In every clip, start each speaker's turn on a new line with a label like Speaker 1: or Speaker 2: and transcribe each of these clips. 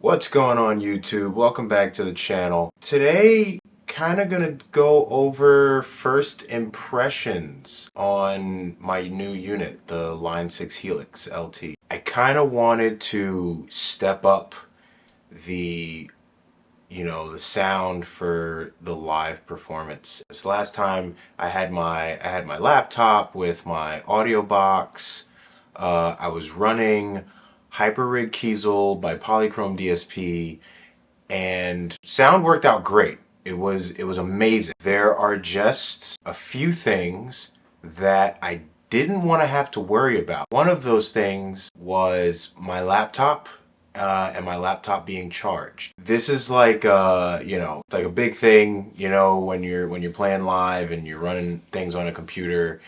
Speaker 1: What's going on YouTube? Welcome back to the channel. Today, kind of gonna go over first impressions on my new unit, the Line 6 Helix LT. I kind of wanted to step up the the sound for the live performance. This last time I had my laptop with my audio box. I was running Hyperrig Kiesel by Polychrome DSP, and sound worked out great. It was amazing. There are just a few things that I didn't want to have to worry about. One of those things was my laptop and my laptop being charged. This is like like a big thing, when you're playing live and you're running things on a computer.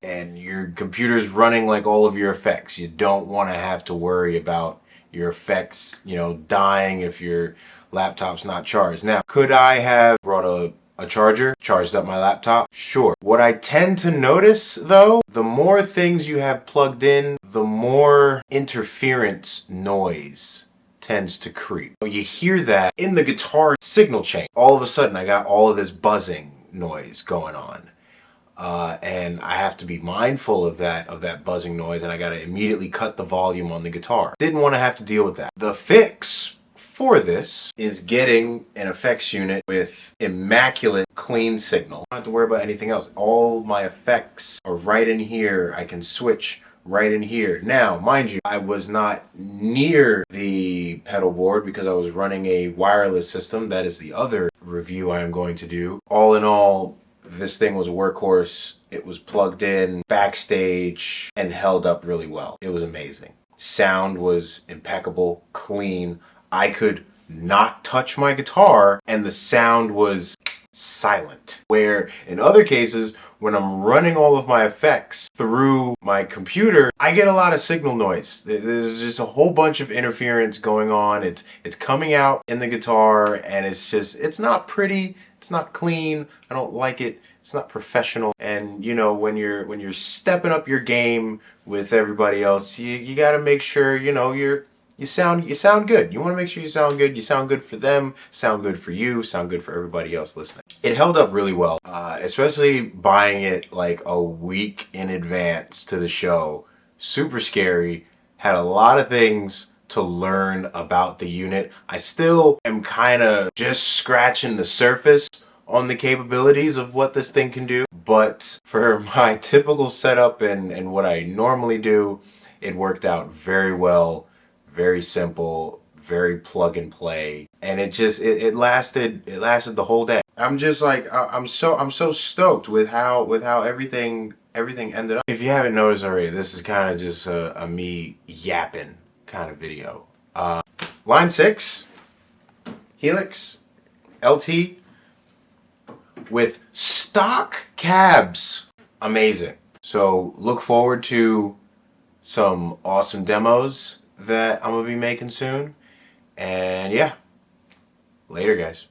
Speaker 1: And your computer's running like all of your effects. You don't want to have to worry about your effects, dying if your laptop's not charged. Now, could I have brought a charger, charged up my laptop? Sure. What I tend to notice, though, the more things you have plugged in, the more interference noise tends to creep. You hear that in the guitar signal chain. All of a sudden, I got all of this buzzing noise going on. And I have to be mindful of that buzzing noise, and I gotta immediately cut the volume on the guitar. Didn't want to have to deal with that. The fix for this is getting an effects unit with immaculate clean signal. I don't have to worry about anything else. All my effects are right in here. I can switch right in here. Now, mind you, I was not near the pedal board because I was running a wireless system. That is the other review I am going to do. All in all, this thing was a workhorse. It was plugged in backstage and held up really well. It was amazing. Sound was impeccable, clean. I could not touch my guitar and the sound was silent. Where in other cases, when I'm running all of my effects through my computer, I get a lot of signal noise. There's just a whole bunch of interference going on. It's coming out in the guitar, and it's not pretty. It's not clean. I don't like it. It's not professional. And when you're stepping up your game with everybody else, you got to make sure you sound good. You want to make sure you sound good. You sound good for them, sound good for you, sound good for everybody else listening. It held up really well, especially buying it like a week in advance to the show. Super scary. Had a lot of things to learn about the unit. I still am kind of just scratching the surface on the capabilities of what this thing can do, but for my typical setup and what I normally do, it worked out very well. Very simple, very plug and play, and it lasted the whole day. I'm just like I'm so stoked with how everything ended up. If you haven't noticed already, this is kind of just a me yapping kind of video. Line 6 Helix LT with stock cabs, amazing. So look forward to some awesome demos that I'm gonna be making soon. And yeah, later guys.